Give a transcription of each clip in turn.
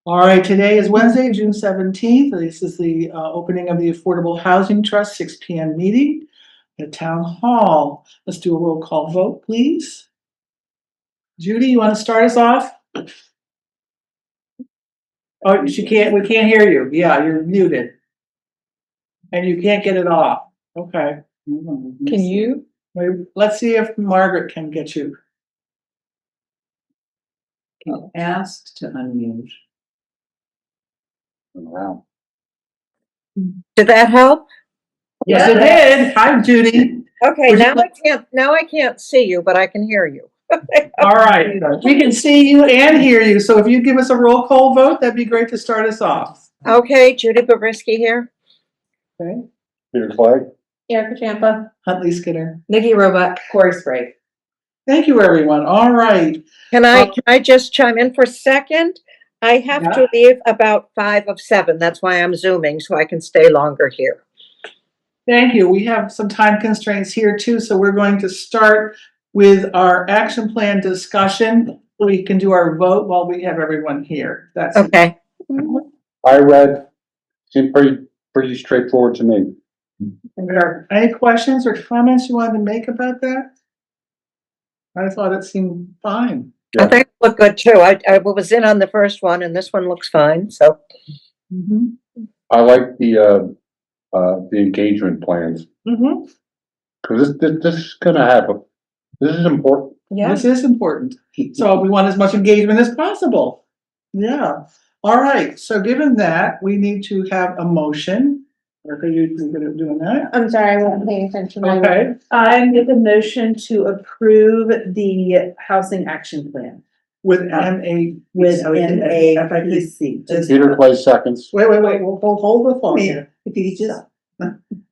All right, today is Wednesday, June 17th. This is the opening of the Affordable Housing Trust 6 p.m. meeting at Town Hall. Let's do a roll call vote, please. Judy, you want to start us off? Oh, we can't hear you. Yeah, you're muted. And you can't get it off. Okay. Can you? Let's see if Margaret can get you. Ask to unmute. Wow. Did that help? Yes, it did. Hi, Judy. Okay, Would you now I can't see you, but I can hear you. All right. We can see you and hear you. So if you give us a roll call vote, that'd be great to start us off. Okay, Judy Bobrisky here. Okay. Peter Clay. Erica Champa. Huntley Skinner. Nikki Roebuck. Corey Sprague. Thank you, everyone. All right. Can I just chime in for a second? I have to leave about 5 of 7. That's why I'm Zooming, so I can stay longer here. Thank you. We have some time constraints here too, so we're going to start with our action plan discussion. We can do our vote while we have everyone here. That's okay. I read, seemed pretty straightforward to me. Any questions or comments you wanted to make about that? I thought it seemed fine. Yeah. I think it looked good too. I was in on the first one, and this one looks fine. So I like the engagement plans because this is gonna happen. This is important. Yeah. This is important. So we want as much engagement as possible. Yeah. All right. So given that, we need to have a motion. Are you good at doing that? I'm sorry, I wasn't paying attention. Okay. I make a motion to approve the housing action plan With MA. with MAPC. Peter Clay seconds. Wait. We'll hold the phone here. If you could just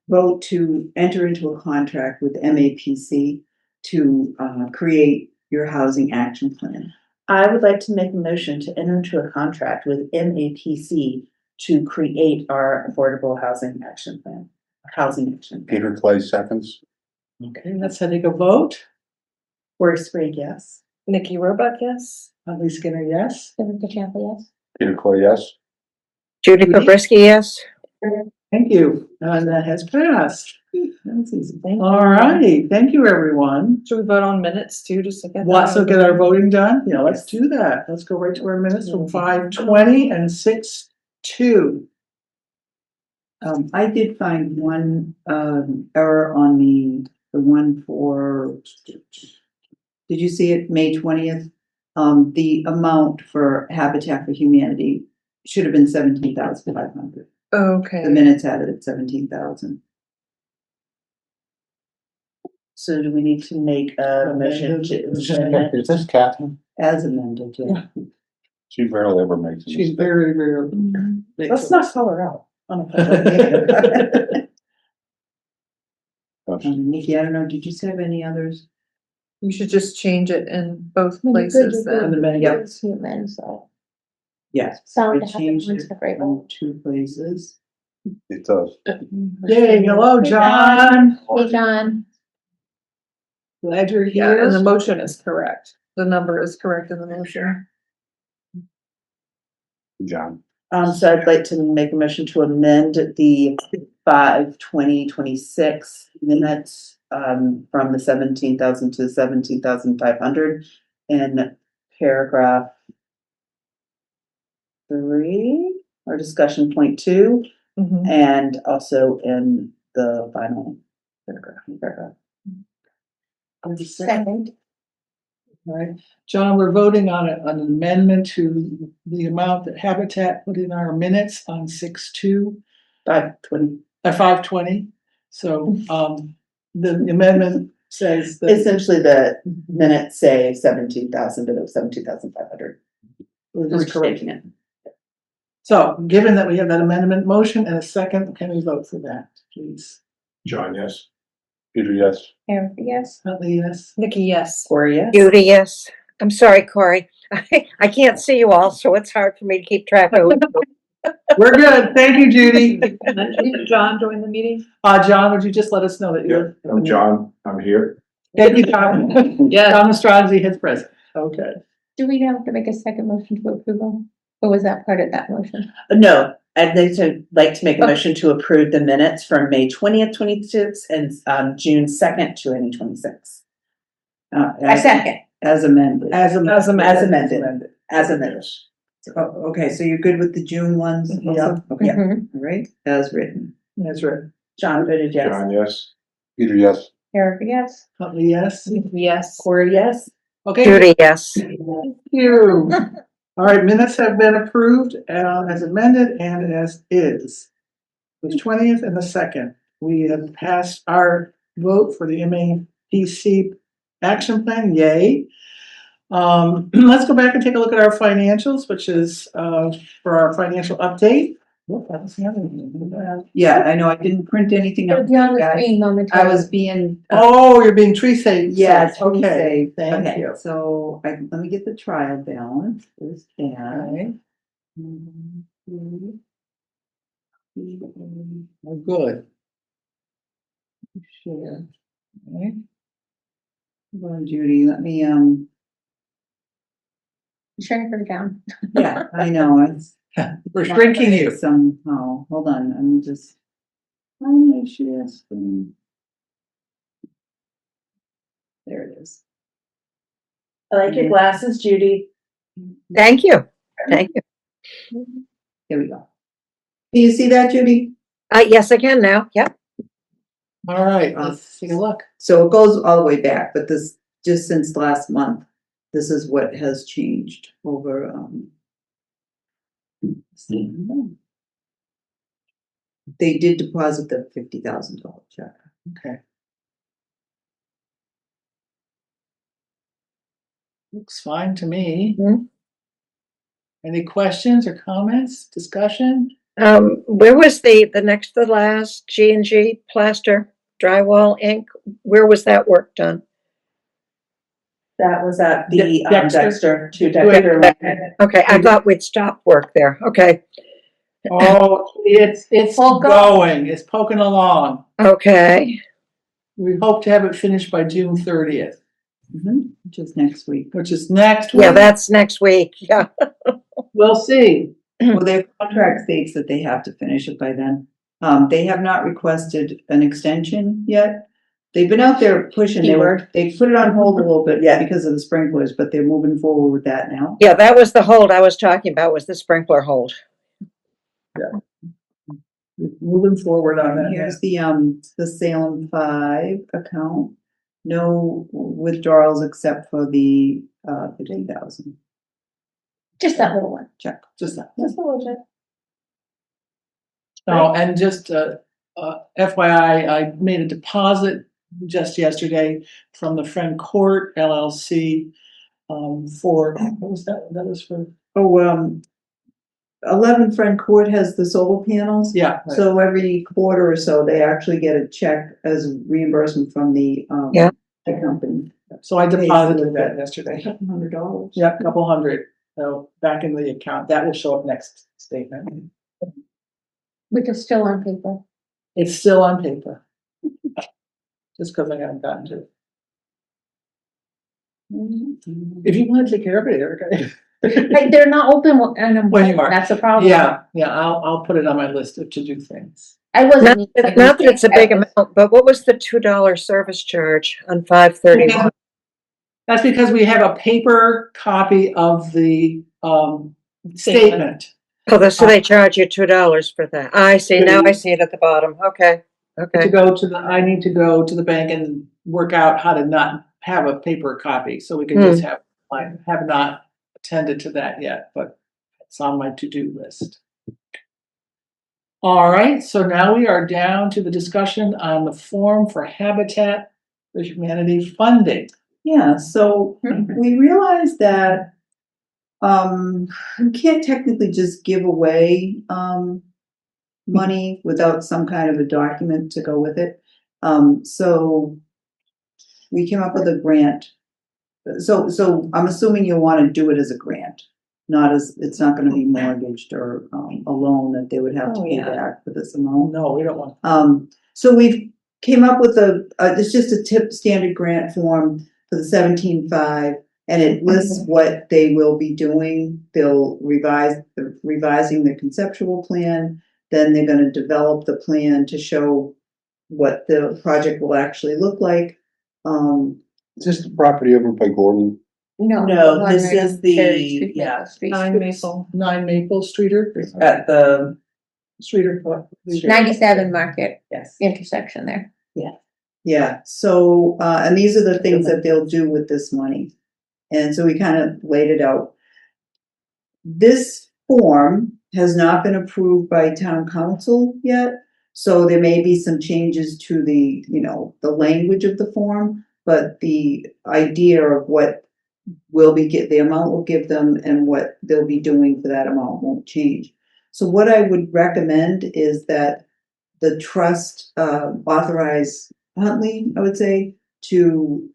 vote to enter into a contract with MAPC to create your housing action plan. I would like to make a motion to enter into a contract with MAPC to create our affordable housing action plan. Housing action. Peter Clay seconds. Okay, let's take a vote. Corey Sprague, yes. Nikki Roebuck, yes. Huntley Skinner, yes. Erica Champa, yes. Peter Clay, yes. Judy Bobrisky, yes. Thank you. And that has passed. That's easy. All right. Thank you, everyone. Should we vote on minutes too, just to get Want to get our voting done? Yeah, let's do that. Let's go right to our minutes from 5:20 and 6:02. I did find one error on the one for, did you see it, May 20th? The amount for Habitat for Humanity should have been 17,500. Okay. The minutes had it at 17,000. So do we need to make a motion to? Is this Catherine? As amended, yeah. She rarely ever makes a She's mistake. very. Let's not call her out. Nikki, I don't know, did you have any others? You should just change it in both places then. Yep. It's human, so. Yes. Sound I to have changed one it separate in 2 places. It does. Yay, hello, John. Hey, John. Glad you're Yeah, and the here. motion is correct. The number is correct in the motion. John. So I'd like to make a motion to amend the 5/20/26 minutes from the 17,000 to 17,500 in paragraph 3 or discussion point 2 and also in the final paragraph. Second. All right, John, we're voting on an amendment to the amount that Habitat put in our minutes on 6/2. 5/20. 5:20. So, the amendment says that Essentially, the minutes say 17,000, but it was 17,500. we're We're just correcting it. So, given that we have that amendment motion and a second, can we vote for that, please? John, yes. Peter, yes. Erica, yes. Huntley, yes. Nikki, yes. Corey, yes. Judy, yes. I'm sorry, Corey. I can't see you all, so it's hard for me to keep track of. We're good. Thank you, Judy. John join the meeting? John, would you just let us know that you're? I'm John. I'm here. Thank you, John. Yes. John Strategy is present. Okay. Do we have to make a second motion to approval? Or was that part of that motion? No, I'd like to make a motion to approve the minutes from May 20th, 26 and, June 2nd, 2026. I second. As amended. As amended. As amended. Oh, okay, so you're good with the June ones Yeah. also? Okay, Mhm. all right, as written. That's right. John voted yes. John, yes. Peter, yes. Erica, yes. Huntley, yes. Yes. Corey, yes. Okay. Judy, yes. Thank you. All right, minutes have been approved, as amended and as is. The 20th and the 2nd, we have passed our vote for the MAPC action plan, yay. Let's go back and take a look at our financials, which is, for our financial update. Whoop, that was the other one. Yeah, I know, I didn't print anything up. It'll be on the guys. screen I momentarily. was being. Oh, you're being tree safe. Yes, Okay, okay, thank okay, you. so let me get the trial balance, is that. Okay, oh, good. Share. Okay. Hold on, Judy, let me, Shrink her down. yeah, I know, it's. We're shrinking you. Somehow, hold on, I'm just. Oh, my share screen. There it is. I like your glasses, Judy. Thank you. Thank you. Here we go. Can you see that, Judy? Yes, I can now. Yep. All right, let's take a look. So it goes all the way back, but this, just since last month, this is what has changed over, they did deposit the $50,000 check. Okay. Looks fine to me. Mhm. Any questions or comments, discussion? Where was the next to the last G&G plaster drywall ink? Where was that work done? That was at the, Dexter. Dexter. Okay, I thought we'd stopped work there. Okay, Oh, it's going, it's poking along. okay. We hope to have it finished by June 30th, Which is next week. which is next week. Yeah, that's next week. Yeah. We'll see. Well, their contract states that they have to finish it by then. They have not requested an extension yet. They've been out there pushing, they put it on hold a little bit, Yeah. because of the sprinklers, but they're moving forward with that now. Yeah, that was the hold I was talking about, was the sprinkler hold. Moving forward on that. Here's the Salem 5 account. No withdrawals except for the 50,000 Just that little one. check. Just that. Just a little bit. Oh, and just, FYI, I made a deposit just yesterday from the Friend Court LLC, for, what was that? That was for, Oh, 11 Friend Court has the solar panels. yeah. So every quarter or so, they actually get a check as reimbursement from the Yeah. the company. So I deposited that yesterday. $100. Yep, couple hundred, so back in the account, that will show up next statement. Which is still on paper. It's still on paper. Just because I haven't gotten to it. If you want to take care of it, Erica. Like, they're not open and When you are. that's the problem. Yeah, I'll put it on my list of to-do things. I Not wasn't. not that it's a big amount, but what was the $2 service charge on 531? That's because we have a paper copy of the, statement. Oh, so they charge you $2 for that. I see, now I see it at the bottom. Okay, To okay. go to I need to go to the bank and work out how to not have a paper copy, so we can just have, I have not attended to that yet, but it's on my to-do list. All right, so now we are down to the discussion on the form for Habitat for Humanity funding. Yeah, so we realized that you can't technically just give away money without some kind of a document to go with it. So we came up with a grant. So I'm assuming you want to do it as a grant, not as, it's not going to be mortgaged or a loan that they would have to Oh, pay yeah. back for this amount. No, we don't want. So we've came up with it's just a standard grant form for the 17.5 And it lists what they will be doing. They'll revising the conceptual plan. Then they're gonna develop the plan to show what the project will actually look like. Is this the property over by Gordon? No, the one this right is on the- Cherry Street, yeah. Maple Street. 9 Maple. 9 Maple Streeter, At the, Streeter, what? 97 Market yes, intersection there. Yeah, so, and these are the things that they'll do with this money. And so we kind of laid it out. This form has not been approved by town council yet, so there may be some changes to the, the language of the form, but the idea of what will be the amount we'll give them and what they'll be doing for that amount won't change. So what I would recommend is that the trust authorize Huntley, I would say, to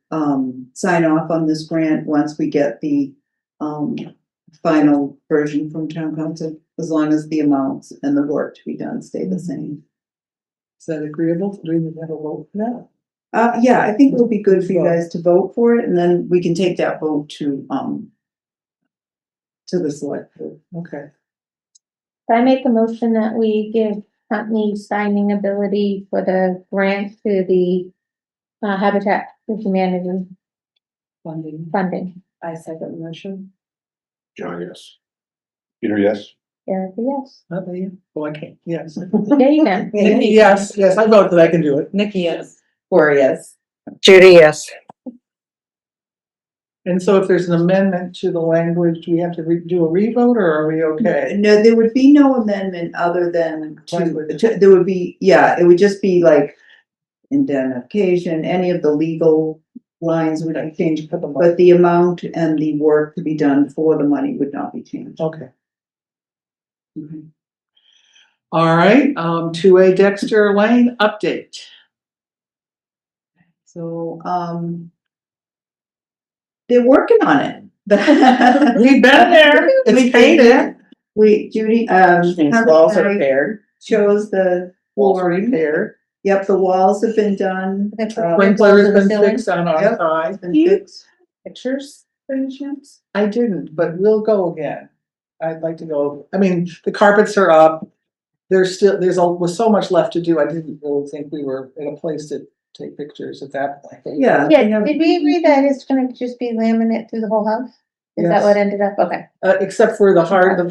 sign off on this grant once we get the final version from town council, as long as the amounts and the work to be done stay the same. Is that agreeable? Do we need to have a vote for that? Yeah, I think it'll be good for you guys to vote for it, and then we can take that vote to the select board. Okay. I make a motion that we give Huntley signing ability for the grant to the Habitat for Humanity funding. I second the motion. John, yes. Peter, yes. Erica, yes. Not me. Oh, I can't, yes. Yeah, you can. Yes, I vote that I can do it. Nikki, yes. Gloria, yes. Judy, yes. And so if there's an amendment to the language, do we have to do a revote or are we okay? No, there would be no amendment other than there would be, it would just be like indemnification, any of the legal lines would be changed, but the amount and the work to be done for the money would not be changed. Okay. All right, 2A Dexter Lane update. So, they're working on it. We've been there, it's painted. Judy, Walls are repaired. shows the Walls are flooring. repaired. Yep, the walls have been done. Sprinkler's been Ceiling. fixed on our Yep. side. Been fixed. Pictures, for any chance? I didn't, but we'll go again. I'd like to go, I mean, the carpets are up. There's was so much left to do. I didn't really think we were in a place to take pictures at that point. Yeah. Yeah, did we agree that it's gonna just be laminate through the whole house? Is that Yes. what ended up? Okay. Except for the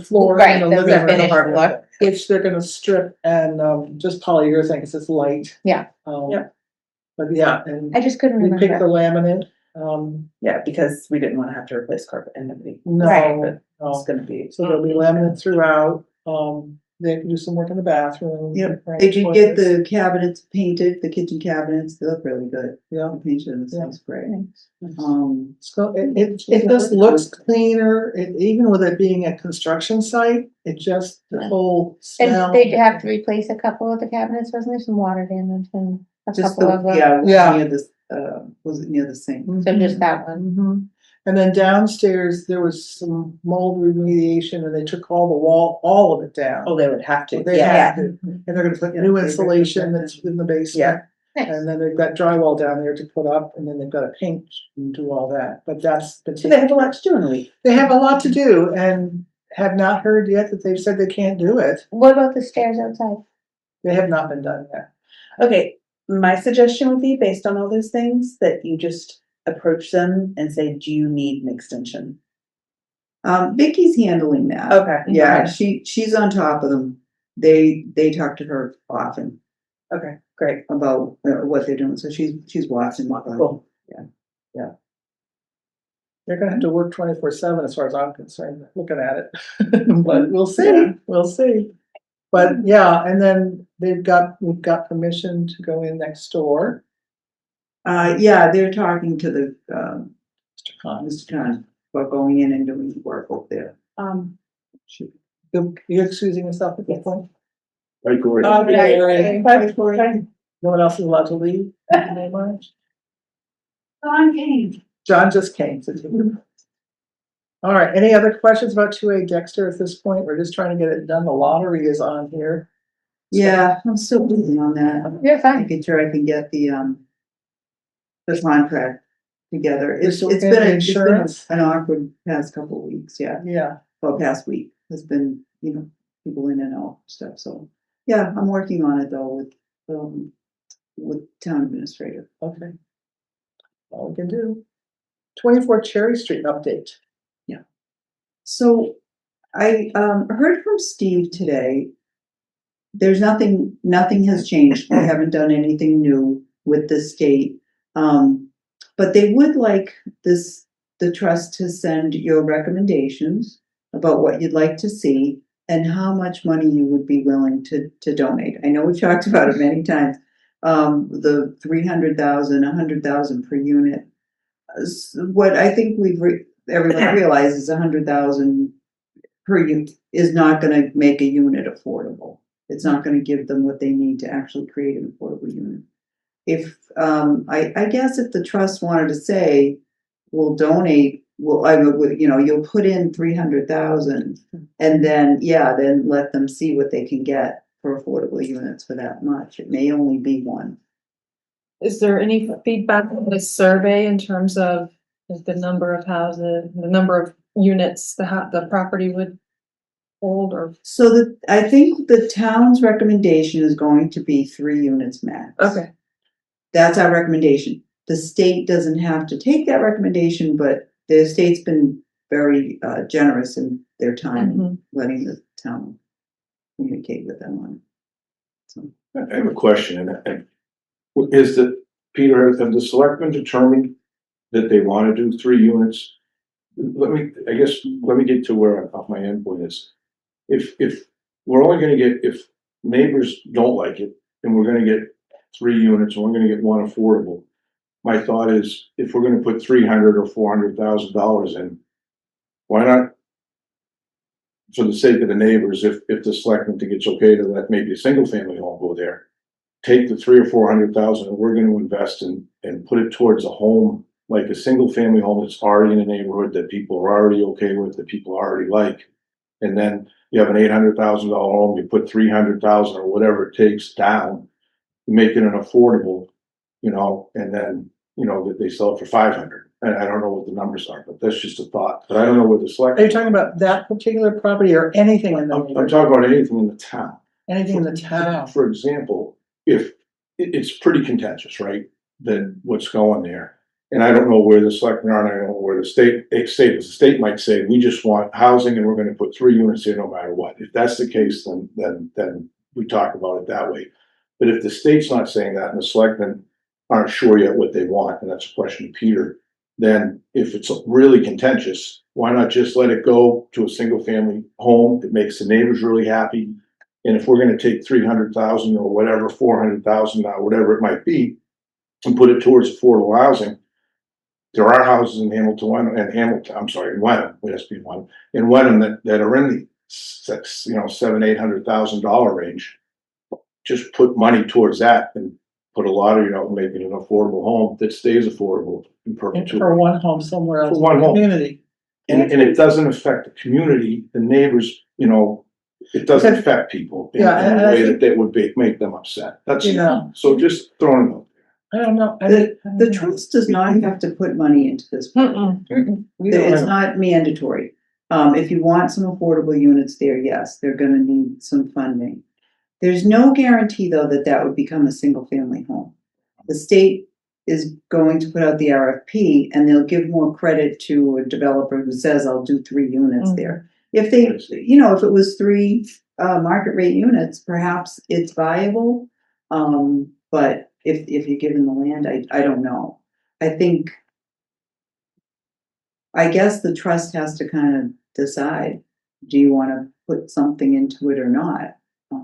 floor. Right, and the living room, finished hardwood, floor. which they're gonna strip and, just polyurethane, because it's light. Yeah. Yep. But yeah, and I just couldn't we picked the remember. laminate, Yeah, because we didn't wanna have to replace carpet and nobody. no, Right. no. It's gonna be. So there'll be laminate throughout, they can do some work in the bathroom. Yep, right, they did get toilets. the cabinets painted, the kitchen cabinets, they look really good. Yeah. Painted, it Yeah. looks great. Thanks. So it just looks cleaner, even with it being a construction site, it just, the whole smell. And they'd have to replace a couple of the cabinets, wasn't there some water damage and a Just couple of them? Yeah. near this, was it near the sink? So just that one. Mhm. And then downstairs, there was some mold remediation and they took all of it down. Oh, they would have to, They yeah. have to, and they're gonna put Yeah, new they insulation recommend that's that. in the basement. Yeah. Nice. And then they've got drywall down there to put up, and then they've got to paint and do all that, but that's. So they have a lot to do in a week. They have a lot to do and have not heard yet that they've said they can't do it. What about the stairs outside? They have not been done yet. Okay, my suggestion would be, based on all those things, that you just approach them and say, do you need an extension? Vicky's handling that. Okay. Yeah, she's on top of them. They talk to her often Okay, great. about what they're doing, so she's watching. Cool. They're gonna have to work 24/7 as far as I'm concerned, looking at it. But we'll see. But yeah, and then we've got permission to go in next door. Yeah, they're talking to the, Mr. Khan. Mr. Khan about going in and doing work over there. You excusing yourself at this point? Right, Gloria. Okay, all right. Bye, Gloria. No one else is allowed to leave? John came. John just came. So all right, any other questions about 2A Dexter at this point? We're just trying to get it done. The lottery is on here. Yeah, I'm still busy on that. You're fine. Making sure I can get the contract together. You're It's still it's paying been the a- it's been insurance? an awkward past couple of weeks, yeah. Yeah, Well, past week has been, people in and out stuff, so, yeah, I'm working on it though with town administrator. okay. All we can do. 24 Cherry Street update. So I heard from Steve today. There's nothing has changed. They haven't done anything new with the state. But they would like the trust to send your recommendations about what you'd like to see and how much money you would be willing to donate. I know we've talked about it many times. The 300,000, 100,000 per unit. What I think everyone realizes 100,000 per unit is not gonna make a unit affordable. It's not gonna give them what they need to actually create an affordable unit. If, I guess if the trust wanted to say, we'll donate, you'll put in 300,000 and then let them see what they can get for affordable units for that much. It may only be one. Is there any feedback on this survey in terms of the number of houses, the number of units the property would hold, or? So I think the town's recommendation is going to be 3 units max. Okay, That's our recommendation. The state doesn't have to take that recommendation, but the state's been very generous in their time Mhm. letting the town communicate with them on it. So, I have a question, and is that, Peter, have the selectmen determined that they wanna do 3 units? Let me get to where my endpoint is. If we're only gonna get, if neighbors don't like it, and we're gonna get 3 units, and we're gonna get 1 affordable, my thought is, if we're gonna put 300 or $400,000 in, why not, for the sake of the neighbors, if the selectmen think it's okay to let maybe a single family home go there, take the 300 or 400,000 and we're gonna invest and put it towards a home, like a single family home that's already in a neighborhood that people are already okay with, that people already like. And then you have an $800,000 home, you put 300,000 or whatever it takes down, make it an affordable, and then, that they sell it for 500. And I don't know what the numbers are, but that's just a thought, but I don't know what the select. Are you talking about that particular property or anything in the I'm neighborhood? talking about anything in the town. Anything in the town? For example, if it's pretty contentious, right? Then what's going there? And I don't know where the selectmen are, and I don't know where the the state might say, we just want housing and we're gonna put 3 units in no matter what. If that's the case, then we talk about it that way. But if the state's not saying that and the selectmen aren't sure yet what they want, and that's a question to Peter, then if it's really contentious, why not just let it go to a single family home that makes the neighbors really happy? And if we're gonna take 300,000 or whatever, 400,000, whatever it might be, and put it towards affordable housing, there are houses in in Wenham, it has to be Wenham, in Wenham that are in the $700,000-800,000 range. Just put money towards that and put a lot of, make it an affordable home that stays affordable in perpetuity. For one home somewhere else For in one the home. community. And it doesn't affect the community, the neighbors, it doesn't affect people in Yeah, and a I way think- that would make them upset. That's, Yeah. so just throwing it out I don't know. The trust does not have to put money into this project. It's not mandatory. If you want some affordable units there, yes, they're gonna need some funding. There's no guarantee, though, that would become a single family home. The state is going to put out the RFP and they'll give more credit to a developer who says, I'll do 3 units there. If they, if it was 3 market rate units, perhaps it's viable. But if you're given the land, I don't know. I guess the trust has to kind of decide, do you wanna put something into it or not?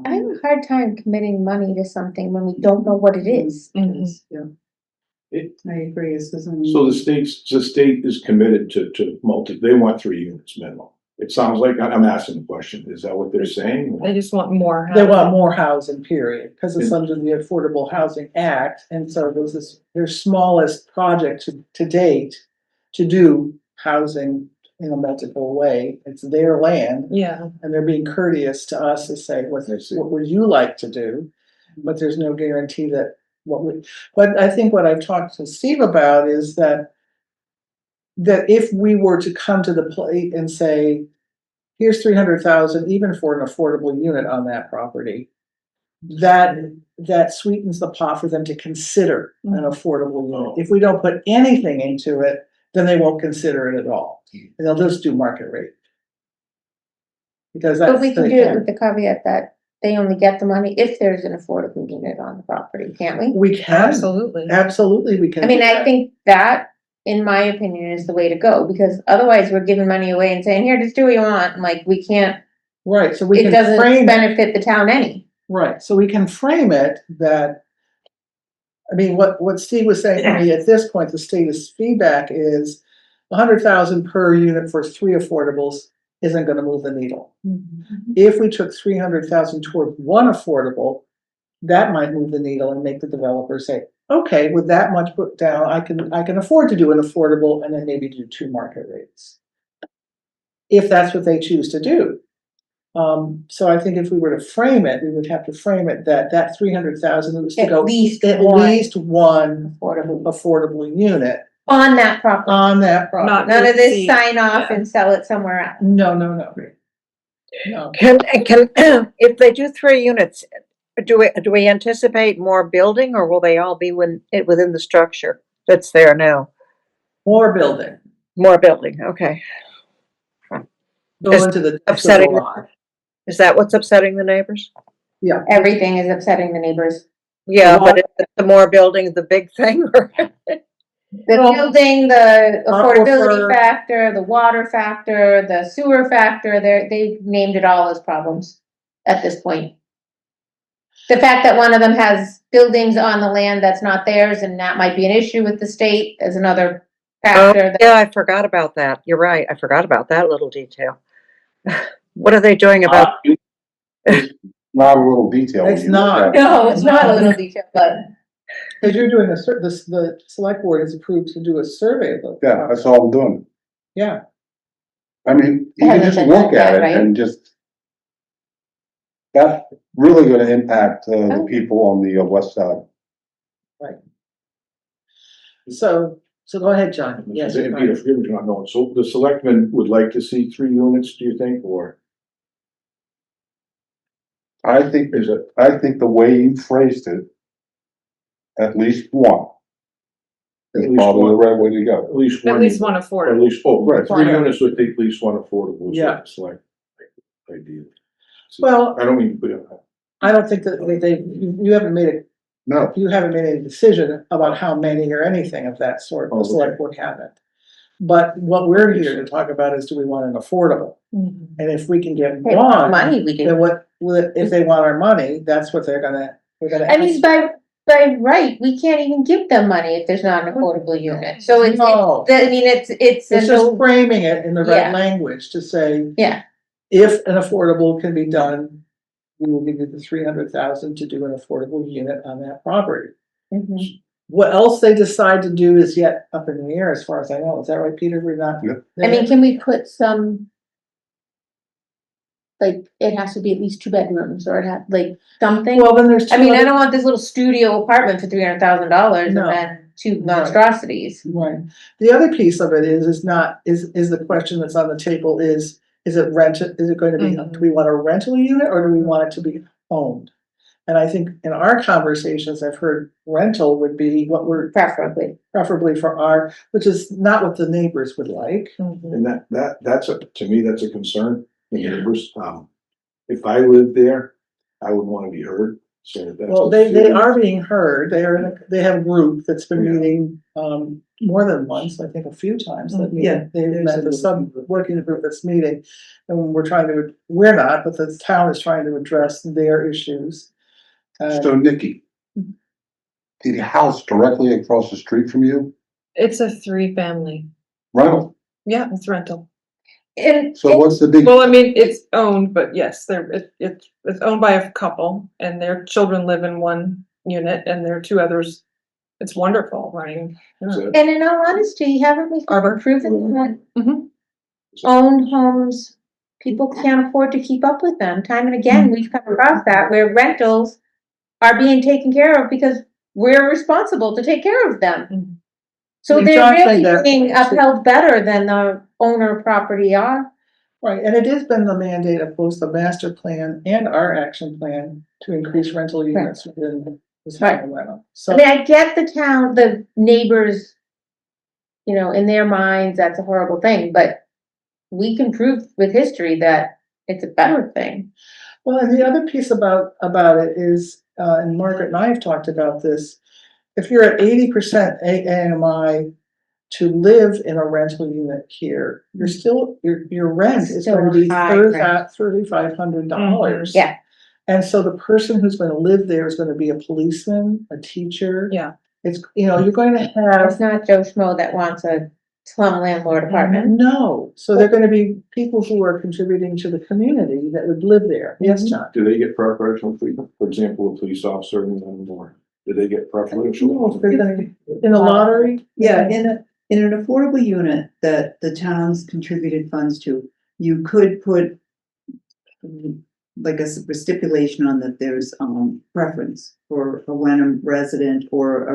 I have a hard time committing money to something when we don't know what it is. Yeah. It- I agree, it doesn't. So the state is committed to they want 3 units minimum. It sounds like, I'm asking the question, is that what they're saying? they just want more. They want housing. more housing, period, because it's under the Affordable Housing Act, and so this is their smallest project to date to do housing in a multiple way. It's their land, Yeah, and they're being courteous to us to say, what would you like to do? But there's no guarantee that but I think what I've talked to Steve about is that that if we were to come to the plate and say, here's 300,000, even for an affordable unit on that property, that sweetens the pot for them to consider an affordable unit. If we don't put anything into it, then they won't consider it at all. And they'll just do market rate. Because that's. But we can they do it with the caveat that they only get the money if there's an affordable unit on the property, can't we? We can, Absolutely. absolutely, we can. I mean, do I that. think that, in my opinion, is the way to go, because otherwise we're giving money away and saying, here, just do what you want, and like, we can't, Right, so we it can doesn't frame it, benefit the town any. right, so we can frame it that. I mean, what Steve was saying to me at this point, the status feedback is 100,000 per unit for 3 affordables isn't gonna move the needle. If we took 300,000 toward 1 affordable, that might move the needle and make the developer say, okay, with that much put down, I can afford to do an affordable and then maybe do 2 market rates. If that's what they choose to do. So I think if we were to frame it, we would have to frame it that 300,000 was to At go least at one. least one Affordable. affordable unit On that property, on that property. none of this See, sign off yeah. and sell it somewhere else. No. No. Can, if they do 3 units, do we anticipate more building, or will they all be within the structure that's there now? More building, More building, okay. go Is into the next upsetting- lot. Is that what's upsetting the neighbors? Yeah, Everything is upsetting the neighbors. Yeah, The but what? is the more building the big thing, or? The Well, building, the affordability aquifer. factor, the water factor, the sewer factor, they've named it all as problems at this point. The fact that one of them has buildings on the land that's not theirs, and that might be an issue with the state, is another Oh, factor. yeah, I forgot about that. You're right. I forgot about that little detail. What are they doing about? It's not a little detail. when It's you look not. at it. No, it's not a little detail, but Cause you're doing the select board has approved to do a survey of the. Yeah, that's all I'm doing. Yeah, I mean, you Hasn't can just been look done at yet, it right? and just. That's really gonna impact, the Oh. people on the west side. so go ahead, John. Yes. And Peter, forgive me for not knowing, so the selectmen would like to see 3 units, do you think, or I think the way you phrased it, at least one. At Is least probably the one. right way to go. at least one? At least one At affordable. least, right, 3 Right. units would take at least 1 affordable, is Yeah. what it's like, idea. Well- I don't mean to put it. I don't think that you haven't made No, any decision about how many or anything of that sort, the Oh, okay. select board haven't. But what we're here to talk about is, do we want an affordable? Mhm. And if we can get they want one, money, we then do. if they want our money, that's what we're gonna. I mean, by right, we can't even give them money if there's not an affordable unit, so it's, No. I mean, it's It's a just no, framing it in the right Yeah. language to say, yeah. if an affordable can be done, we will give you the 300,000 to do an affordable unit on that property. Mhm. What else they decide to do is yet up in the air, as far as I know. Is that right, Peter? We're not. Yeah. I mean, can we put some? Like, it has to be at least 2 bedrooms, or it has, like, something, Well, then there's. I mean, I two don't want this little studio apartment for $300,000 and No. then 2 monstrosities. Right. The other piece of it is the question that's on the table is it is it going to be, do we want a rental unit or do we want it to be owned? And I think in our conversations, I've heard rental would be what we're Preferably. preferably for which is not what the neighbors would like. And that's to me, that's a concern, the neighbors, if I lived there, I would wanna be heard, so that's. Well, they are being heard. They have a group that's been meeting, more than once, I think a few times. that meet. Yeah, They've there's met a the sub working group that's meeting. And we're not, but the town is trying to address their issues. so Nikki. The house directly across the street from you, It's a 3-family. rental, Yeah, it's rental. And so what's the big? Well, I mean, it's owned, but yes, it's owned by a couple, and their children live in 1 unit, and there are 2 others. It's wonderful, right? So- and in all honesty, haven't we Arbor. proven that Mhm. owned homes, people can't afford to keep up with them? Time and again, we've come across that where rentals are being taken care of because we're responsible to take care of them. So We they're Josh really made that being point, too. upheld better than the owner property are. Right, and it has been the mandate of both the master plan and our action plan to increase rental units within the town of Wenham. I So, mean, I get the neighbors, in their minds, that's a horrible thing, but we can prove with history that it's a better thing. well, and the other piece about it is, and Margaret and I have talked about this, if you're at 80% AMI to live in a rental unit here, you're still, your rent is Still going to be high rent. $3,500. Mm-hmm. Yeah. And so the person who's going to live there is going to be a policeman, a teacher. Yeah. It's, you're going to have. It's not Joe Schmo that wants a slum landlord apartment. No, so they're gonna be people who are contributing to the community that would live there. Yes, John? Do they get preferential treatment? For example, a police officer and then more, do they get No, preferential? they're gonna, in the lottery? Yeah, in an affordable unit that the town's contributed funds to, you could put like a stipulation on that there's preference for a Wenham resident or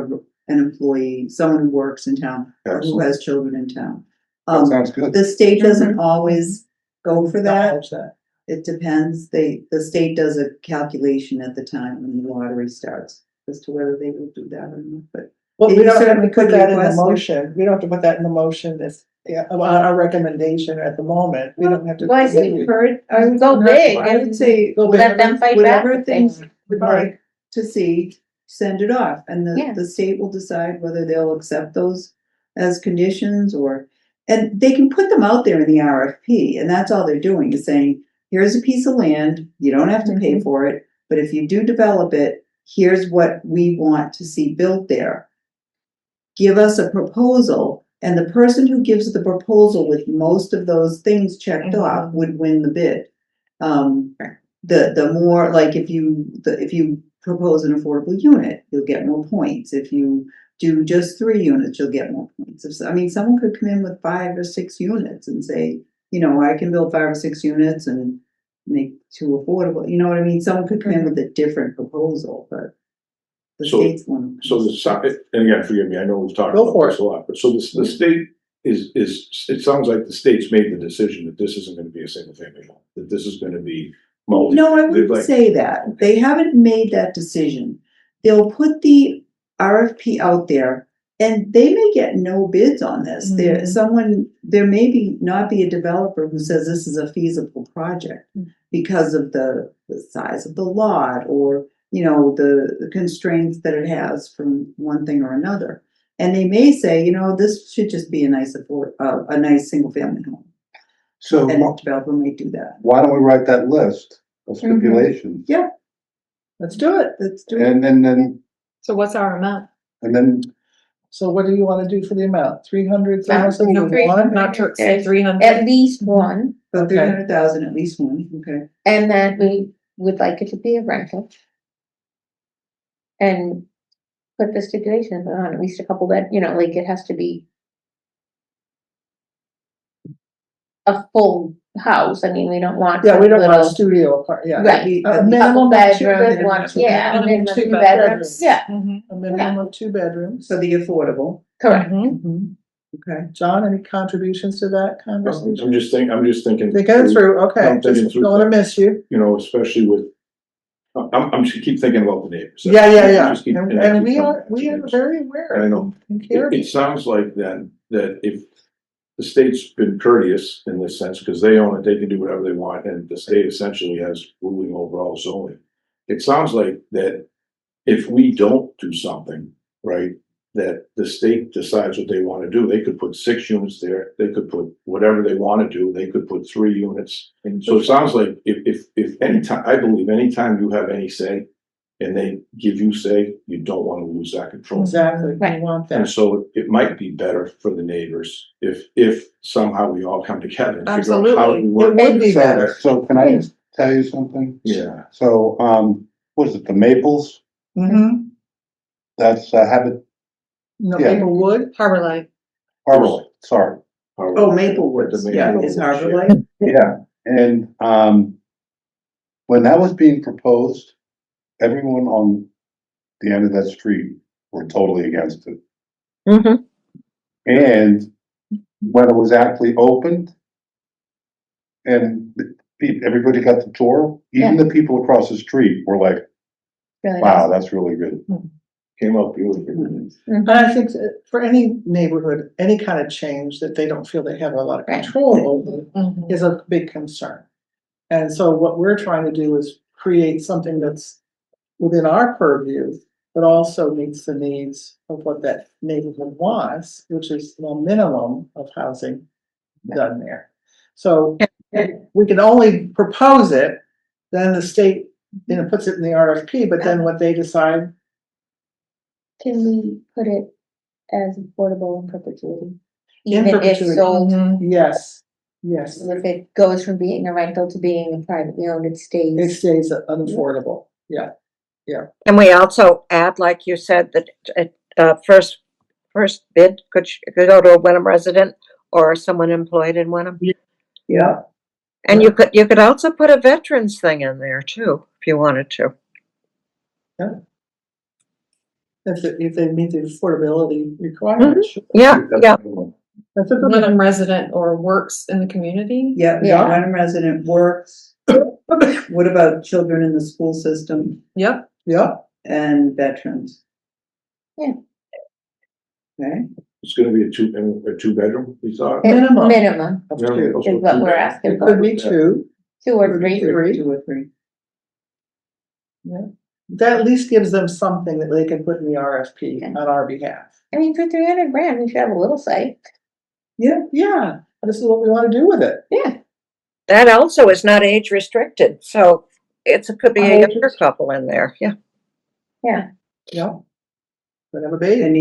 an employee, someone who works in town or who Excellent. has children in town. That sounds good. The state doesn't always go for that. Acknowledge that. It depends. The state does a calculation at the time when the lottery starts as to whether they will do that or not, but. Well, we You don't have to certainly put could that in the request it. motion. We don't have to put that in the motion as, our recommendation at the moment. We don't have to. Well, I think you've heard, or go big I would and say Go big. let them fight back. whatever if they things want. would Right. like to see, send it off, and Yeah. the state will decide whether they'll accept those as conditions and they can put them out there in the RFP, and that's all they're doing is saying, here's a piece of land, you don't have to pay for it, but if you do develop it, here's what we want to see built there. Give us a proposal, and the person who gives the proposal with most of those things checked off would win the bid. The more, like, if you propose an affordable unit, you'll get more points. If you do just 3 units, you'll get more points. Someone could come in with 5 or 6 units and say, I can build 5 or 6 units and make 2 affordable, you know what I mean? Someone could come in with a different proposal, but the So- state's one. So and again, forgive me, I know we've talked Go about for this a lot, but so the state is, it sounds like the state's made the decision that this isn't gonna be a single family home, that this is gonna be multi. No, I they'd wouldn't like- say that. They haven't made that decision. They'll put the RFP out there and they may get no bids on this. There may not be a developer who says this is a feasible project because of the size of the lot or, the constraints that it has from one thing or another. And they may say, this should just be a nice single family home. So And the developer may do that. why don't we write that list of stipulations? Yeah. Let's do it. Let's do it. And then, So what's our amount? So what do you wanna do for the amount? 300,000 No, with one? Not to exceed 300. At least one, So Okay. 300,000, at least one, okay. and then we would like it to be a rental. And put the stipulation on at least a couple that, like it has to be a full house. I mean, we don't want. Yeah, we don't want a little- studio apart, yeah. Right. A Couple minimum of 2 bedrooms, one, bedrooms. yeah, a Minimum minimum of 2 2 bedrooms. bedrooms, yeah, Mhm. A minimum of 2 bedrooms. So the affordable, correct. Mhm. okay. John, any contributions to that conversation? I'm just thinking. Thinking through, okay, I'm thinking just through don't wanna that. miss you. Especially with, I'm just keep thinking about the neighbors. Yeah. Just keep- And I keep we coming are back to neighbors. very aware. I know. And care of It you. sounds like then, that if the state's been courteous in this sense, because they own it, they can do whatever they want, and the state essentially has ruling over all zoning. It sounds like that if we don't do something, right, that the state decides what they wanna do, they could put 6 units there, they could put whatever they wanna do, they could put 3 units. So it sounds like if anytime, I believe anytime you have any say, and they give you say, you don't wanna lose that control. Exactly, we Right. want And that. so it might be better for the neighbors if somehow we all come together and figure out how Absolutely. we It work. would be so, better. so can I just tell you something? Yeah, So, what is it, the Maples? Mm-hmm. That's Habit, No, Yeah. Maplewood, Harbor Light. Harbor Light, sorry. Oh, Maplewoods, The yeah, Maplewoods, is Harbor yeah. Light. Yeah, and, when that was being proposed, everyone on the end of that street were totally against it. Mhm. And when it was actually opened and everybody got the tour, even the people across the street were like, Really wow, nice. that's really good. Came out beautifully. Mhm. And I think for any neighborhood, any kind of change that they don't feel they have a lot of Right. control over Mhm. is a big concern. And so what we're trying to do is create something that's within our purview, but also meets the needs of what that neighborhood wants, which is the minimum of housing done there. So we can only propose it, then the state, puts it in the RFP, but then what they decide, Can we put it as affordable in perpetuity? In Even if perpetuity. sold, Mhm. yes, yes, so if it goes from being a rental to being a privately owned, it it stays. stays unaffordable, yeah. Can we also add, like you said, that first bid could go to a Wenham resident or someone employed in Wenham? Yeah. And you could also put a veterans thing in there too, if you wanted to. If they meet the affordability requirements. sure. Yeah, yeah. That's a good one. Wenham resident or works in the community. Yeah, Yeah. Wenham resident works. What about children in the school system Yep. Yeah, and veterans? Yeah. Okay, It's gonna be a two bedroom, we thought. Minimum. Minimum of Minimum. two. is what we're asking It could for, be two, 2 or could be 3. three. 2 or 3. That at least gives them something that they can put in the RFP on our behalf. I mean, for 300 grand, we should have a little site. Yeah, this is what we wanna do with it. Yeah. That also is not age restricted, so it could be a Not age younger couple in there, yeah. Yeah. But have a baby. And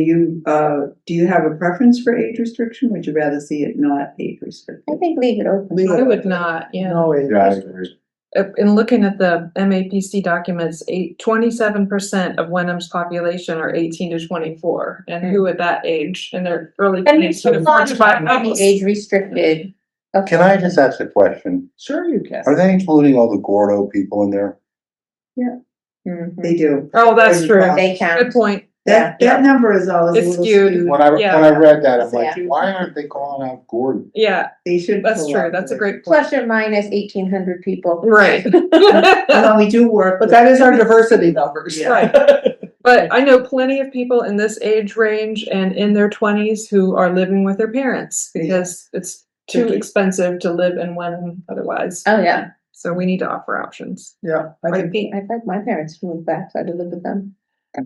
do you have a preference for age restriction? Would you rather see it not age restricted? I think leave it open. Leave it I would open. not, yeah. No age Yeah, I restriction. agree. In looking at the MAPC documents, 27% of Wenham's population are 18 to 24, and who at that age in their early And twenties can it's afford to buy a not house? age restricted. Okay. Can I just ask a question? Sure you can. Are they including all the Gordo people in there? Mhm. They do. Oh, that's true. They count. Good point. That number is always a It's little skewed. skewed. When I read that, I'm like, Yeah. why aren't they calling out Gordon? Yeah, They should. that's pull true. out That's a the- great point. Plus or minus 1,800 people. Right. Well, we do work. But with- that is our diversity numbers. Yeah. Right. But I know plenty of people in this age range and in their 20s who are living with their parents because it's too expensive to live in Wenham otherwise. Oh, yeah. So we need to offer options. Yeah, I Right, can, Pete? I'd like my parents to move back, so I had to live with them. I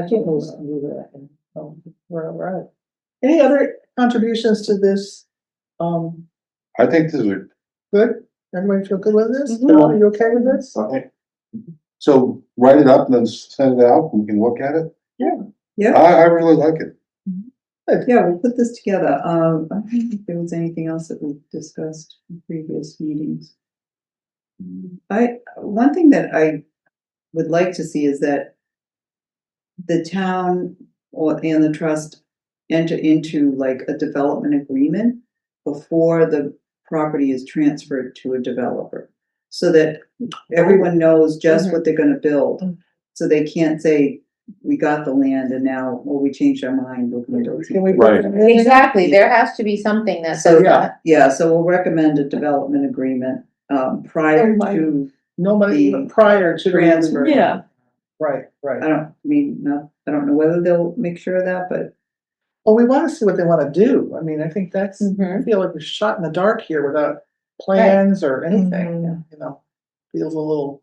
can't move that. Oh, we're all right. Any other contributions to this? I think this is Good? Everybody feel good with this? Mhm. Bill, are you okay with this? okay. So write it up and then send it out, we can look at it. Yeah, I really like it. yeah, we'll put this together. I don't think there was anything else that we discussed in previous meetings. One thing that I would like to see is that the town and the trust enter into like a development agreement before the property is transferred to a developer. So that everyone knows just what they're gonna build. So they can't say, we got the land and now, well, we changed our mind, we're gonna do Can we it. put Right. it in? Exactly, there has to be something that So, says that. yeah, so we'll recommend a development agreement, prior to, Nobody The prior to. transfer. Yeah. Right, I don't know whether they'll make sure of that, but Well, we wanna see what they wanna do. I mean, I think that's, I Mhm. feel like we're shot in the dark here without plans or anything, Mhm. you know? Feels a little,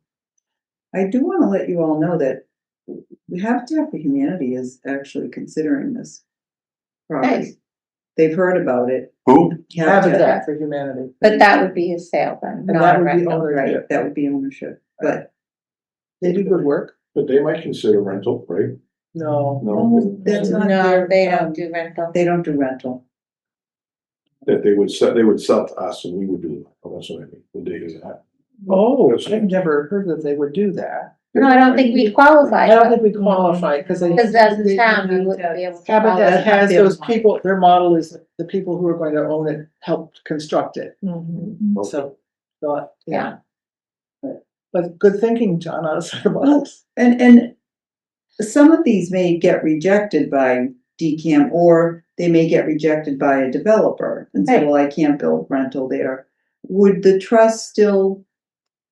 I do wanna let you all know that Habitat for Humanity is actually considering this property. Nice. They've heard about it. Who? Habitat for Humanity. But that would be a sale then, And not that a would be rental. ownership. Right, that would be ownership, but They do good work. But they might consider rental, right? No. No, that's not No, their, they don't do rental. they don't do rental. that they would sell to us and we would do, that's what I mean, the dig is that. Oh, I've never heard that they would do that. No, I don't think we I qualify, don't think we qualify, because they. because as a town, we wouldn't be able to. Habitat has Their those model. people, their model is the people who are going to own it, helped construct it, Mhm. so, yeah. But good thinking, John, outside the box. And some of these may get rejected by DCAM, or they may get rejected by a developer and say, Right. well, I can't build rental there. Would the trust still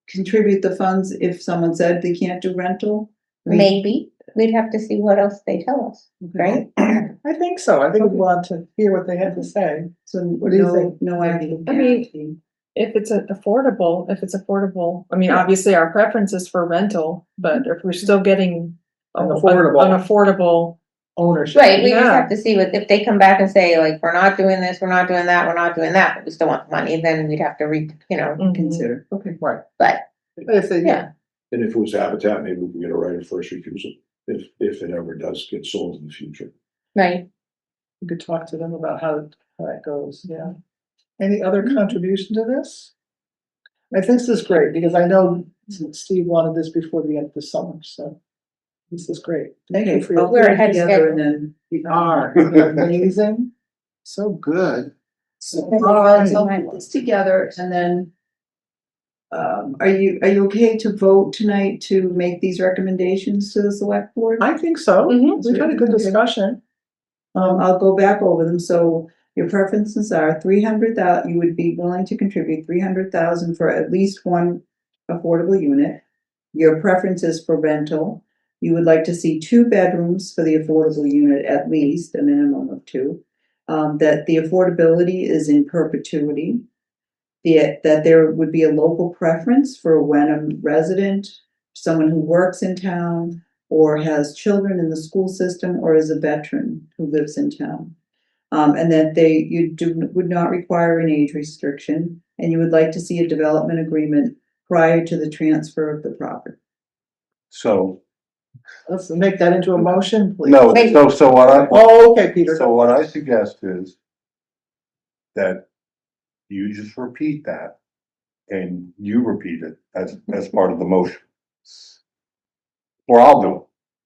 contribute the funds if someone said they can't do rental? I mean, Maybe, we'd have to see what else they tell us, right? I think so. I think we'd want to hear what they had to say. So What do you think? no actual I mean, guarantee. If it's affordable, I mean, obviously our preference is for rental, but if we're still getting An affordable. An affordable, Ownership. Right, we just Yeah. have to see what, if they come back and say, like, we're not doing this, we're not doing that, we're not doing that, but we still want the money, then we'd have to Consider. Okay, right. but, If they, yeah. And if it was Habitat, maybe we could get a right of first refusal, if it ever does get sold in the future. Right, you could talk to them about how that goes, yeah. Any other contribution to this? I think this is great, because I know Steve wanted this before the end of the summer, so this is great. Thank you for I'll your. put We're it ahead of together schedule. and then. You are amazing, so good. So, Alright. I'll put this together and then. Are you okay to vote tonight to make these recommendations to the select board? I think so. Mhm. We've had a good discussion. I'll go back over them. So your preferences are 300,000, you would be willing to contribute 300,000 for at least one affordable unit. Your preference is for rental. You would like to see 2 bedrooms for the affordable unit, at least a minimum of 2. That the affordability is in perpetuity. That there would be a local preference for a Wenham resident, someone who works in town, or has children in the school system, or is a veteran who lives in town. And that would not require an age restriction, and you would like to see a development agreement prior to the transfer of the property. So, Let's make that into a motion, please. no, so what I, Oh, okay, Peter. so what I suggest is that you just repeat that and you repeat it as part of the motion. Or I'll do it.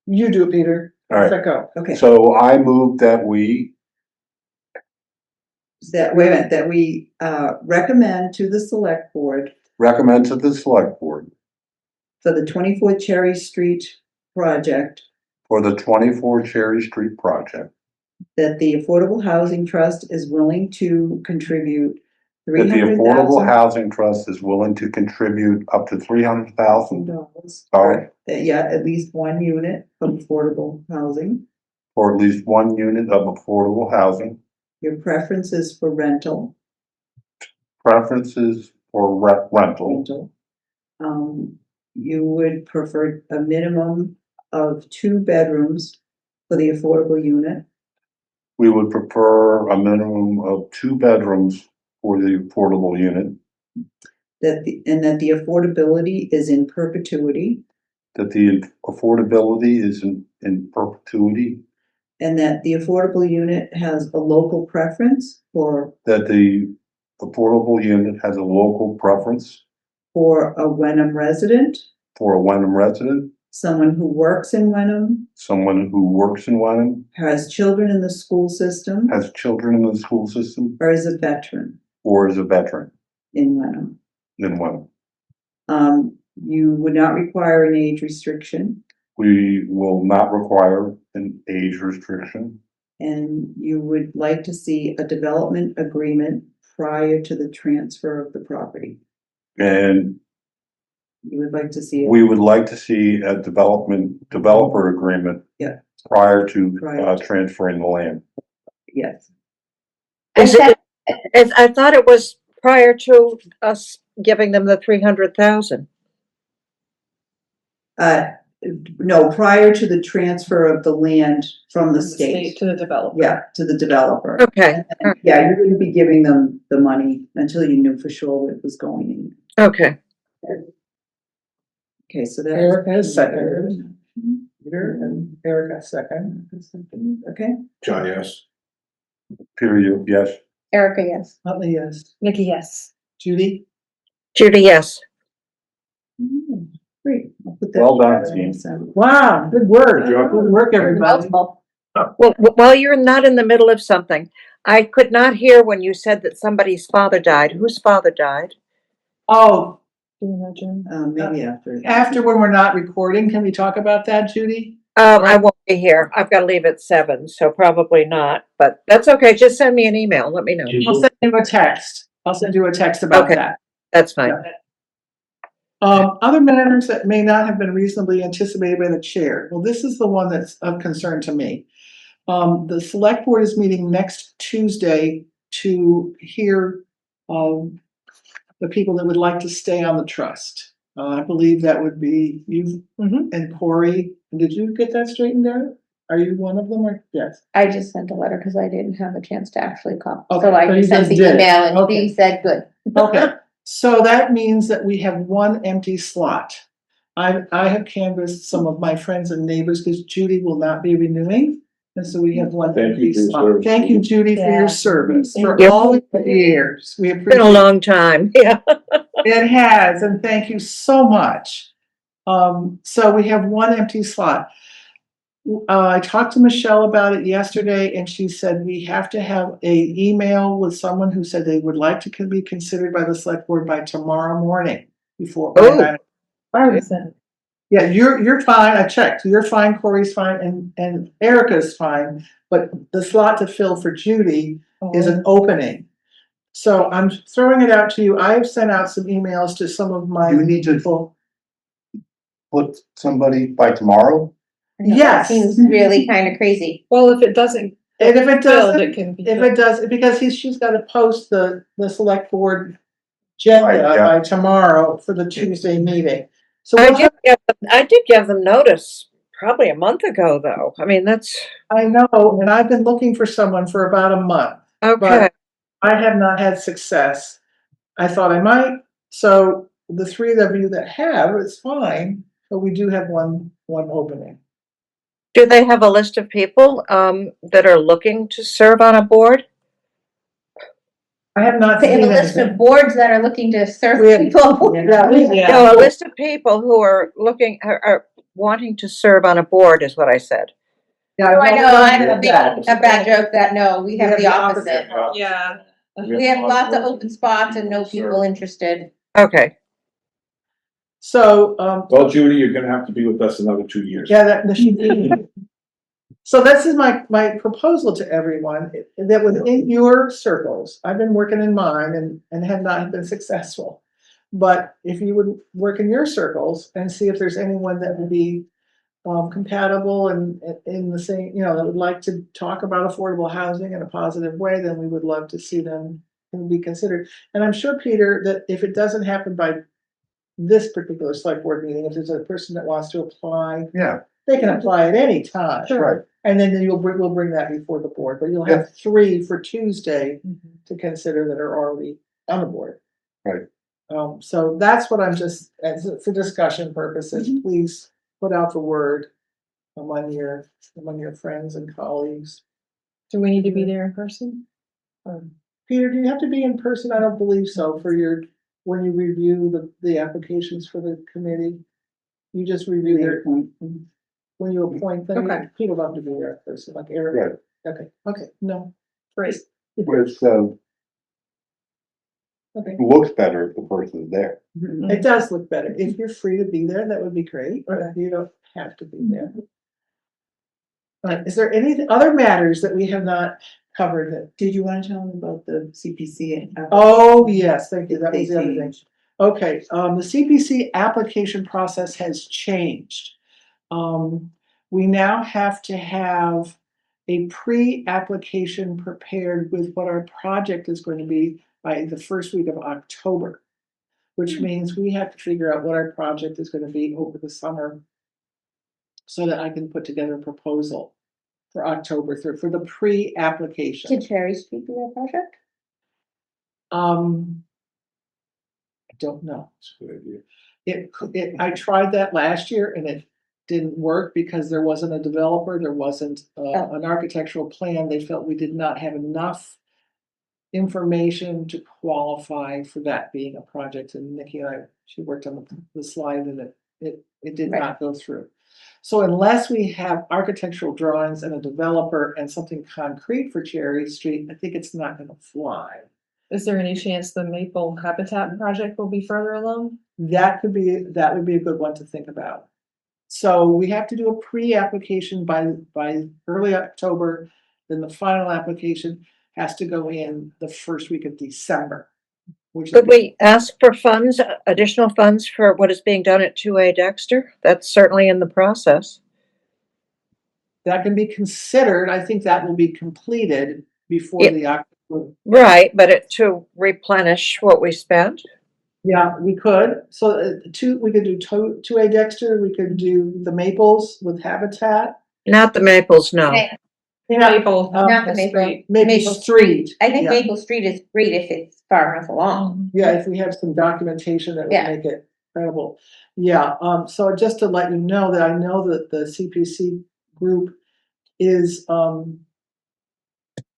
You do it, Peter. All right. Let go. Okay, So I move that we wait a minute, that we recommend to the select board recommend to the select board for the 24 Cherry Street project for the 24 Cherry Street project, that the Affordable Housing Trust is willing to contribute that the Affordable $300,000 Housing Trust is willing to contribute up to $300,000 for, at least one unit of affordable housing. for at least one unit of affordable housing. Your preference is for rental. Preferences for rental. You would prefer a minimum of 2 bedrooms for the affordable unit. We would prefer a minimum of 2 bedrooms for the affordable unit. That the affordability is in perpetuity, That the affordability is in perpetuity. and that the affordable unit has a local preference That the affordable unit has a local preference for a Wenham resident, for a Wenham resident, someone who works in Wenham, someone who works in Wenham, has children in the school system, has children in the school system, or is a veteran or is a veteran in Wenham. in Wenham. You would not require an age restriction, We will not require an age restriction, and you would like to see a development agreement prior to the transfer of the property. and You would like to see it. we would like to see a developer agreement Yeah. prior to Prior to. transferring the land. Yes. Is it, I thought it was prior to us giving them the 300,000. No, prior to the transfer of the land from the state. to the developer. Yeah, to the developer. Okay, Yeah, you wouldn't be giving them the money until you knew for sure what was going in. okay. Okay, so that. Erica has seconded. Peter and Erica second. Okay, John, yes. Period, yes. Erica, yes. Huntley, yes. Nikki, yes. Judy? Judy, yes. great. I'll put that Well done, together. team. Wow, good work. Good job. Good work, everybody. Multiple. Well, while you're not in the middle of something, I could not hear when you said that somebody's father died. Whose father died? Oh, Do you know, Jen? Maybe after. after when we're not recording, can we talk about that, Judy? I won't be here. I've got to leave at 7, so probably not, but that's okay. Just send me an email. Let me know. I'll send you a text. I'll send you a text about Okay. that. That's fine. Other matters that may not have been reasonably anticipated by the chair. Well, this is the one that's of concern to me. The select board is meeting next Tuesday to hear, the people that would like to stay on the trust. I believe that would be you Mhm. and Corey. Did you get that straightened out? Are you one of them or, yes? I just sent a letter because I didn't have a chance to actually call. Okay, So I so you just sent just the did it. email and Okay. she said, good. Okay, so that means that we have one empty slot. I have canvassed some of my friends and neighbors because Judy will not be renewing. And so we have one Thank you empty for your slot. service. Thank you, Judy, for Yeah. your service, for Yep. all the years. We It's been appreciate a it. long time. Yeah. It has, and thank you so much. So we have one empty slot. I talked to Michelle about it yesterday and she said we have to have a email with someone who said they would like to be considered by the select board by tomorrow morning before. Oh. I would send. Yeah, you're fine. I checked. You're fine. Corey's fine and Erica's fine. But the slot to fill for Judy is an opening. So I'm throwing it out to you. I have sent out some emails to some of my You need to- people. Put somebody by tomorrow? Yes. Seems really kind of crazy. Well, if it doesn't. And if it filled, doesn't, it can be. if filled. it does, because she's gotta post the select board agenda Right, yeah. by tomorrow for the Tuesday meeting. So I we'll did give them notice probably a month ago, though. I mean, that's I know, and I've been looking for someone for about a month. okay. I have not had success. I thought I might, so the three of you that have, it's fine, but we do have one opening. Do they have a list of people that are looking to serve on a board? I have not They seen have a list anything. of boards that are looking to serve We have- people. Yeah. No, a list of people who are looking are wanting to serve on a board is what I said. Yeah, I know, I don't don't think a bad joke that, no, we have the opposite. Yeah. We have lots of open spots and no people interested. Okay. So, Well, Judy, you're gonna have to be with us another 2 years. yeah, so this is my proposal to everyone, that within your circles, I've been working in mine and have not been successful. But if you would work in your circles and see if there's anyone that would be compatible and in the same, that would like to talk about affordable housing in a positive way, then we would love to see them and be considered. And I'm sure, Peter, that if it doesn't happen by this particular select board meeting, if there's a person that wants to apply, Yeah, they can apply at any time. right. And then we'll bring that before the board, but you'll have 3 for Tuesday to consider that are already on the board. Right. So that's what I'm just, for discussion purposes, please put out the word among your friends and colleagues. Do we need to be there in person? Peter, do you have to be in person? I don't believe so when you review the applications for the committee. You just review their, when you appoint them, Okay. people don't have to be there in person, like Eric. Okay, no. Great. It's, Okay. it looks better if the person's there. It does look better. If you're free to be there, that would be great, but you don't have to be there. All right, is there any other matters that we have not covered that? Did you want to tell them about the CPC? Oh, yes, thank you. That They was the other thing. changed. Okay, the CPC application process has changed. We now have to have a pre-application prepared with what our project is going to be by the first week of October, which means we have to figure out what our project is going to be over the summer so that I can put together a proposal for October 3rd for the pre-application. Did Cherry Street do their project? I don't know. That's a good idea. I tried that last year and it didn't work because there wasn't a developer, there wasn't an architectural plan. They felt we did not have enough information to qualify for that being a project. And Nikki and she worked on the slide and it did not go through. So unless we have architectural drawings and a developer and something concrete for Cherry Street, I think it's not going to fly. Is there any chance the Maple Habitat project will be further along? That would be a good one to think about. So we have to do a pre-application by early October, then the final application has to go in the first week of December. Which is, Could we ask for funds, additional funds for what is being done at 2A Dexter? That's certainly in the process. that can be considered, I think that will be completed before Yeah. the October. Right, but to replenish what we spent? Yeah, we could, so we could do 2A Dexter, we could do the Maples with Habitat. Not the Maples, no. Maple. Not the Street. Maple Street. I think Yeah. Maple Street is great if it's far enough along. Yeah, if we have some documentation that would Yeah. make it credible. Yeah, so just to let you know that I know that the CPC group is,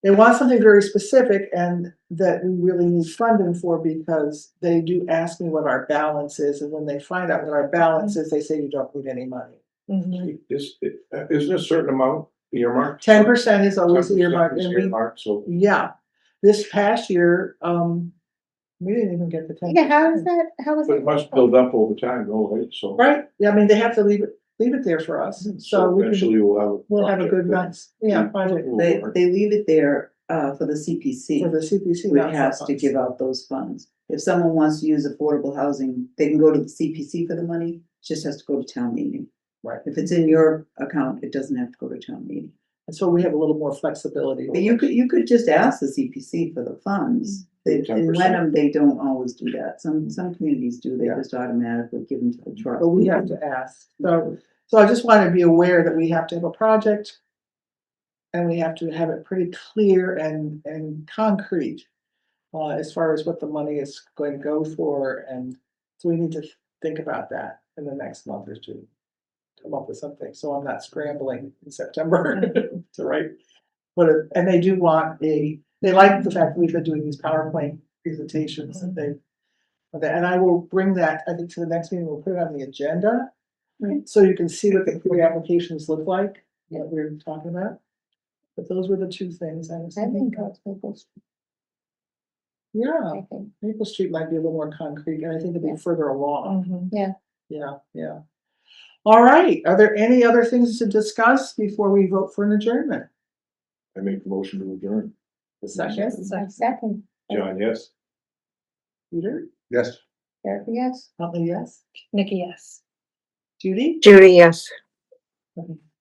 they want something very specific and that we really need funding for because they do ask me what our balance is, and when they find out what our balance is, they say you don't need any money. Isn't a certain amount earmarked? 10% is always 10% earmarked, is and we, earmarked, so yeah, this past year, we didn't even get the 10%. Yeah, how is that, how is but that? it must build up over time, though, right? So Right, yeah, I mean, they have to leave it there for us, so we can, eventually we'll have a good nice, yeah, project They leave it there, for the CPC. for the CPC. Which not for has to us. give out those funds. If someone wants to use affordable housing, they can go to the CPC for the money, it just has to go to town meeting. Right. If it's in your account, it doesn't have to go to town meeting. And so we have a little more flexibility. But you could just ask the CPC for the funds. In 10%. Wenham, they don't always do that. Some communities do, they Yeah. just automatically give them to the trust. But we have to ask, so I just want to be aware that we have to have a project. And we have to have it pretty clear and concrete. As far as what the money is going to go for, and so we need to think about that in the next month or two. Come up with something, so I'm not scrambling in September to write. And they do want they like the fact that we've been doing these PowerPoint presentations and and I will bring that, I think, to the next meeting, we'll put it on the agenda. So you can see what the pre-applications look like, what we're talking about. But those were the two things I was I think thinking. that's Maple Street, Yeah, I think. Maple Street might be a little more concrete, and I think it'll be further along. Yeah. All right, are there any other things to discuss before we vote for an adjournment? I make the motion to adjourn. Second, Second, John, yes? Peter, Yes. Erica, yes? Huntley, yes, Nikki, yes. Judy? Judy, yes. Okay.